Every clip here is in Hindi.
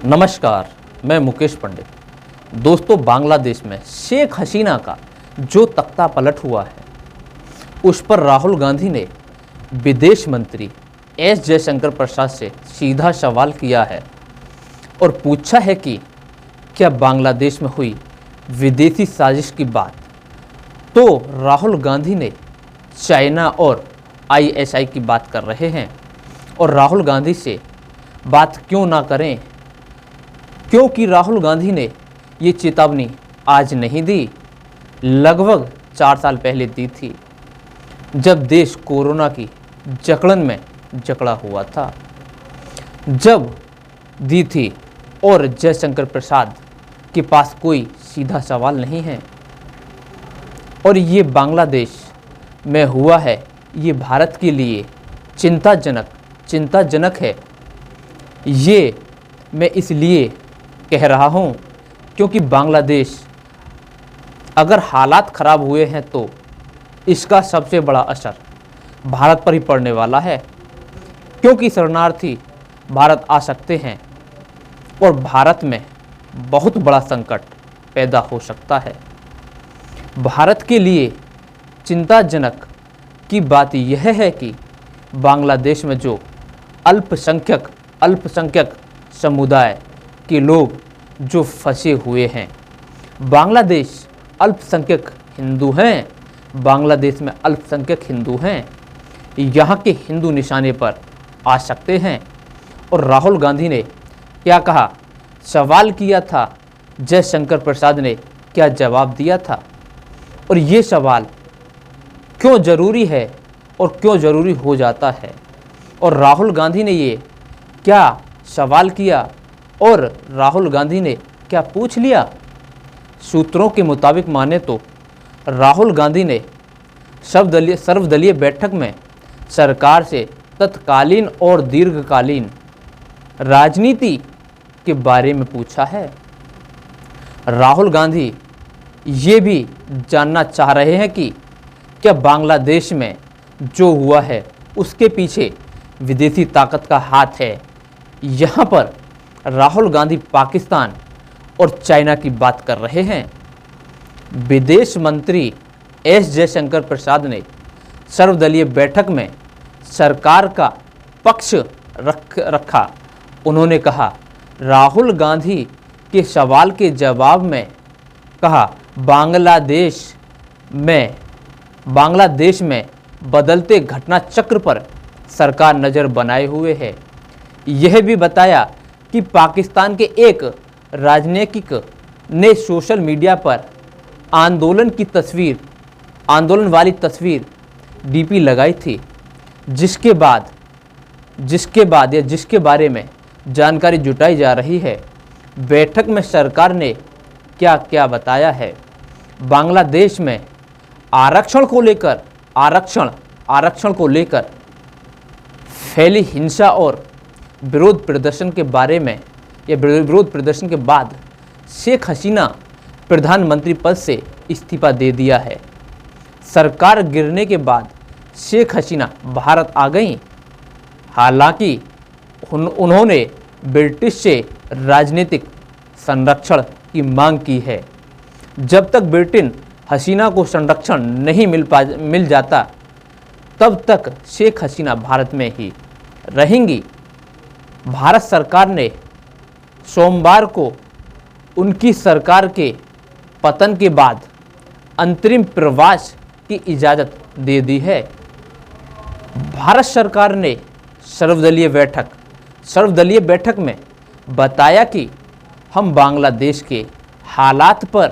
नमस्कार, मैं मुकेश पंडित। दोस्तों, बांग्लादेश में शेख हसीना का जो तख्ता पलट हुआ है उस पर राहुल गांधी ने विदेश मंत्री एस जयशंकर प्रसाद से सीधा सवाल किया है और पूछा है कि क्या बांग्लादेश में हुई विदेशी साजिश की बात। तो राहुल गांधी ने चाइना और आईएसआई की बात कर रहे हैं और राहुल गांधी से बात क्यों ना करें, क्योंकि राहुल गांधी ने ये चेतावनी आज नहीं दी, लगभग 4 साल पहले दी थी, जब देश कोरोना की जकड़न में जकड़ा हुआ था, जब दी थी। और जयशंकर प्रसाद के पास कोई सीधा सवाल नहीं है। और ये बांग्लादेश में हुआ है, ये भारत के लिए चिंताजनक है। ये मैं इसलिए कह रहा हूँ क्योंकि बांग्लादेश अगर हालात ख़राब हुए हैं तो इसका सबसे बड़ा असर भारत पर ही पड़ने वाला है, क्योंकि शरणार्थी भारत आ सकते हैं और भारत में बहुत बड़ा संकट पैदा हो सकता है। भारत के लिए चिंताजनक की बात यह है कि बांग्लादेश में जो अल्पसंख्यक समुदाय के लोग जो फंसे हुए हैं, बांग्लादेश अल्पसंख्यक हिंदू हैं, बांग्लादेश में अल्पसंख्यक हिंदू हैं, यहाँ के हिंदू निशाने पर आ सकते हैं। और राहुल गांधी ने क्या कहा, सवाल किया था, जयशंकर प्रसाद ने क्या जवाब दिया था। और ये सवाल क्यों ज़रूरी है और क्यों ज़रूरी हो जाता है, और राहुल गांधी ने ये क्या सवाल किया और राहुल गांधी ने क्या पूछ लिया। सूत्रों के मुताबिक माने तो राहुल गांधी ने सर्वदलीय बैठक में सरकार से तत्कालीन और दीर्घकालीन राजनीति के बारे में पूछा है। राहुल गांधी ये भी जानना चाह रहे हैं कि क्या बांग्लादेश में जो हुआ है उसके पीछे विदेशी ताकत का हाथ है। यहाँ पर राहुल गांधी पाकिस्तान और चाइना की बात कर रहे हैं। विदेश मंत्री एस जयशंकर प्रसाद ने सर्वदलीय बैठक में सरकार का पक्ष रखा। उन्होंने कहा, राहुल गांधी के सवाल के जवाब में कहा, बांग्लादेश में बदलते घटना चक्र पर सरकार नज़र बनाए हुए है। यह भी बताया कि पाकिस्तान के एक राजनीतिक ने सोशल मीडिया पर आंदोलन वाली तस्वीर डीपी लगाई थी, जिसके बारे में जानकारी जुटाई जा रही है। बैठक में सरकार ने क्या क्या बताया है। बांग्लादेश में आरक्षण को लेकर फैली हिंसा और विरोध प्रदर्शन के बारे में या विरोध प्रदर्शन के बाद शेख हसीना प्रधानमंत्री पद से इस्तीफा दे दिया है। सरकार गिरने के बाद शेख हसीना भारत आ गईं। हालांकि उन्होंने ब्रिटिश से राजनीतिक संरक्षण की मांग की है। जब तक ब्रिटेन हसीना को संरक्षण नहीं मिल जाता, तब तक शेख हसीना भारत में ही रहेंगी। भारत सरकार ने सोमवार को उनकी सरकार के पतन के बाद अंतरिम प्रवास की इजाज़त दे दी है। भारत सरकार ने सर्वदलीय बैठक में बताया कि हम बांग्लादेश के हालात पर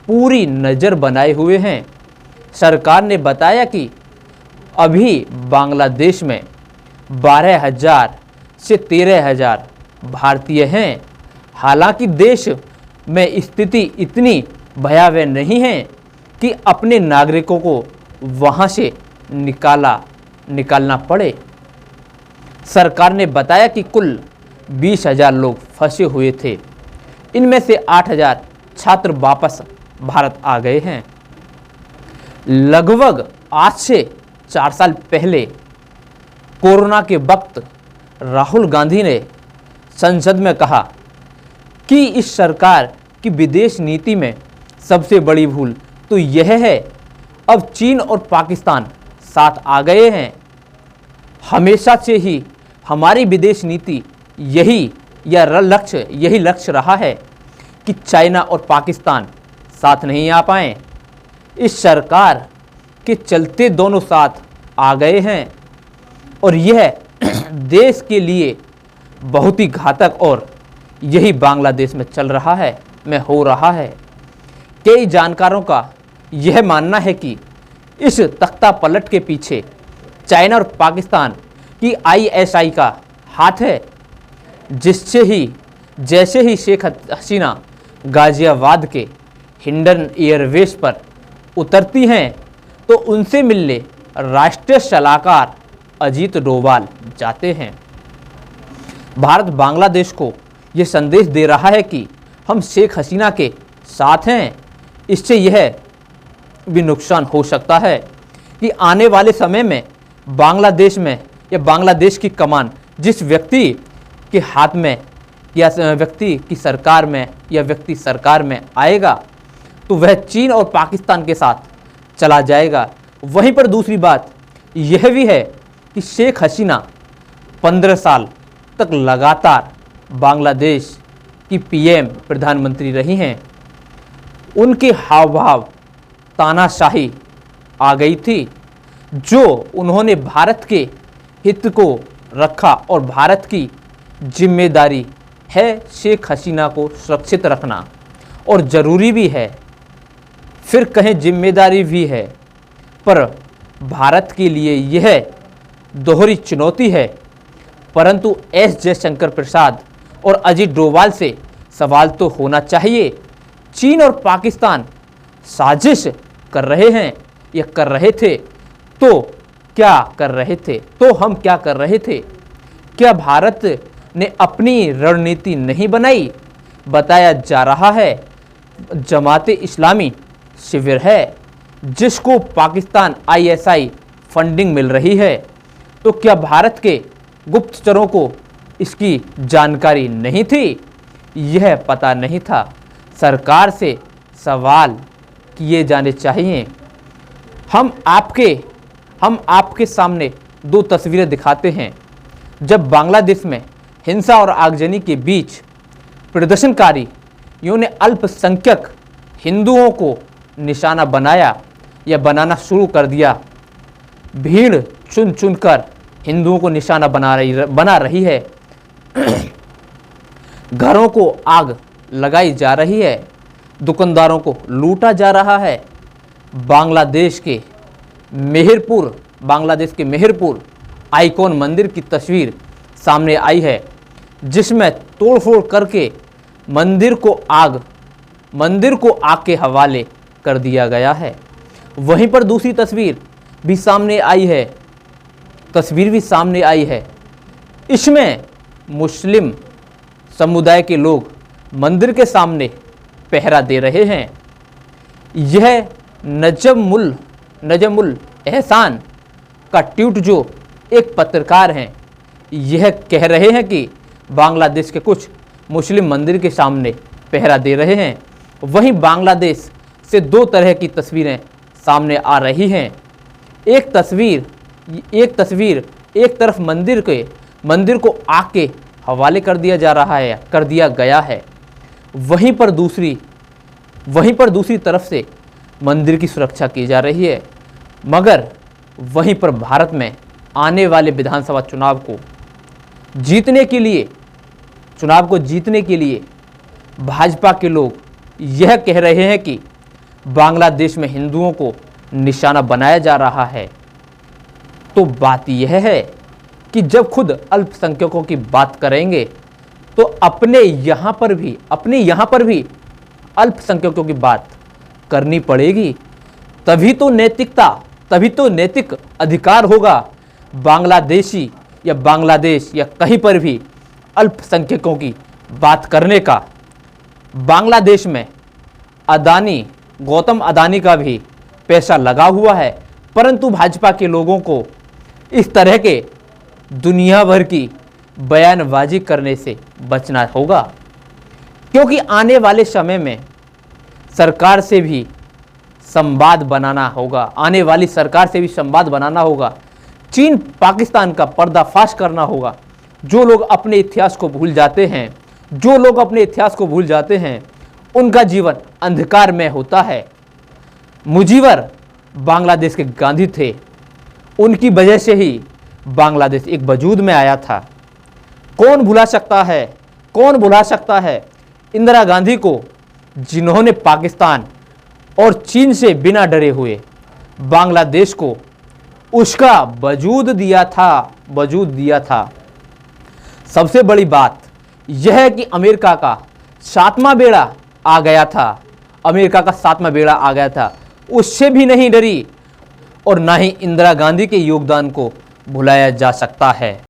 पूरी नज़र बनाए हुए हैं। सरकार ने बताया कि अभी बांग्लादेश में 12,000 से 13,000 भारतीय हैं। हालांकि देश में स्थिति इतनी भयावह नहीं है कि अपने नागरिकों को वहां से निकालना पड़े। सरकार ने बताया कि कुल 20,000 लोग फंसे हुए थे। इनमें से 8,000 छात्र वापस भारत आ गए हैं। लगभग आज से 4 साल पहले कोरोना के वक्त राहुल गांधी ने संसद में कहा कि इस सरकार की विदेश नीति में सबसे बड़ी भूल तो यह है, अब चीन और पाकिस्तान साथ आ गए हैं। हमेशा से ही हमारी विदेश नीति यही लक्ष्य रहा है कि चाइना और पाकिस्तान साथ नहीं आ पाएं। इस सरकार के चलते दोनों साथ आ गए हैं और यह देश के लिए बहुत ही घातक, और यही बांग्लादेश में चल रहा है, में हो रहा है। कई जानकारों का यह मानना है कि इस तख्ता पलट के पीछे चाइना और पाकिस्तान की ISI का हाथ है, जैसे ही शेख हसीना गाजियाबाद के हिंडन एयरवेस पर उतरती हैं तो उनसे मिलने राष्ट्रीय सलाहकार अजीत डोभाल जाते हैं। भारत बांग्लादेश को यह संदेश दे रहा है कि हम शेख हसीना के साथ हैं। इससे यह भी नुकसान हो सकता है कि आने वाले समय में बांग्लादेश में या बांग्लादेश की कमान जिस व्यक्ति के हाथ में या व्यक्ति की सरकार में या व्यक्ति सरकार में आएगा तो वह चीन और पाकिस्तान के साथ चला जाएगा। वहीं पर दूसरी बात यह भी है कि शेख हसीना 15 साल तक लगातार बांग्लादेश की PM प्रधानमंत्री रही हैं। उनके हाव भाव तानाशाही आ गई थी, जो उन्होंने भारत के हित को रखा और भारत की जिम्मेदारी है शेख हसीना को सुरक्षित रखना, और ज़रूरी भी है, फिर कहें जिम्मेदारी भी है, पर भारत के लिए यह दोहरी चुनौती है। परंतु S जयशंकर प्रसाद और अजीत डोभाल से सवाल तो होना चाहिए, चीन और पाकिस्तान साजिश कर रहे हैं या कर रहे थे तो क्या कर रहे थे, तो हम क्या कर रहे थे? क्या भारत ने अपनी रणनीति नहीं बनाई? बताया जा रहा है जमाते इस्लामी शिविर है जिसको पाकिस्तान ISI फंडिंग मिल रही है, तो क्या भारत के गुप्तचरों को इसकी जानकारी नहीं थी? यह पता नहीं था। सरकार से सवाल किए जाने चाहिए। हम आपके सामने दो तस्वीरें दिखाते हैं जब बांग्लादेश में हिंसा और आगजनी के बीच प्रदर्शनकारियों ने अल्पसंख्यक हिंदुओं को निशाना बनाया या बनाना शुरू कर दिया। भीड़ चुन चुनकर हिंदुओं को निशाना बना रही है। घरों को आग लगाई जा रही है, दुकानदारों को लूटा जा रहा है। बांग्लादेश के मेहरपुर आइकॉन मंदिर की तस्वीर सामने आई है जिसमें तोड़फोड़ करके मंदिर को आग के हवाले कर दिया गया है। वहीं पर दूसरी तस्वीर भी सामने आई है। इसमें मुस्लिम समुदाय के लोग मंदिर के सामने पहरा दे रहे हैं। यह नजमुल एहसान का ट्वीट जो एक पत्रकार हैं, यह कह रहे हैं कि बांग्लादेश के कुछ मुस्लिम मंदिर के सामने पहरा दे रहे हैं। वहीं बांग्लादेश से दो तरह की तस्वीरें सामने आ रही हैं। एक तस्वीर एक तरफ मंदिर को आग के हवाले कर दिया गया है, वहीं पर दूसरी तरफ से मंदिर की सुरक्षा की जा रही है। मगर वहीं पर भारत में आने वाले विधानसभा चुनाव को जीतने के लिए भाजपा के लोग यह कह रहे हैं कि बांग्लादेश में हिंदुओं को निशाना बनाया जा रहा है। तो बात यह है कि जब खुद अल्पसंख्यकों की बात करेंगे तो अपने यहाँ पर भी अल्पसंख्यकों की बात करनी पड़ेगी। तभी तो नैतिक अधिकार होगा बांग्लादेश या कहीं पर भी अल्पसंख्यकों की बात करने का। बांग्लादेश में गौतम अदानी का भी पैसा लगा हुआ है, परंतु भाजपा के लोगों को इस तरह के दुनिया भर की बयानबाजी करने से बचना होगा। क्योंकि आने वाले समय में सरकार से भी संवाद बनाना होगा, आने वाली सरकार से भी संवाद बनाना होगा। चीन पाकिस्तान का पर्दाफाश करना होगा। जो लोग अपने इतिहास को भूल जाते हैं, जो लोग अपने इतिहास को भूल जाते हैं, उनका जीवन अंधकार में होता है। मुजीबर बांग्लादेश के गांधी थे, उनकी वजह से ही बांग्लादेश एक वजूद में आया था। कौन भुला सकता है, कौन भुला सकता है इंदिरा गांधी को, जिन्होंने पाकिस्तान और चीन से बिना डरे हुए बांग्लादेश को उसका वजूद दिया था। सबसे बड़ी बात यह है कि अमेरिका का सातवां बेड़ा आ गया था, उससे भी नहीं डरी और ना ही इंदिरा गांधी के योगदान को भुलाया जा सकता है।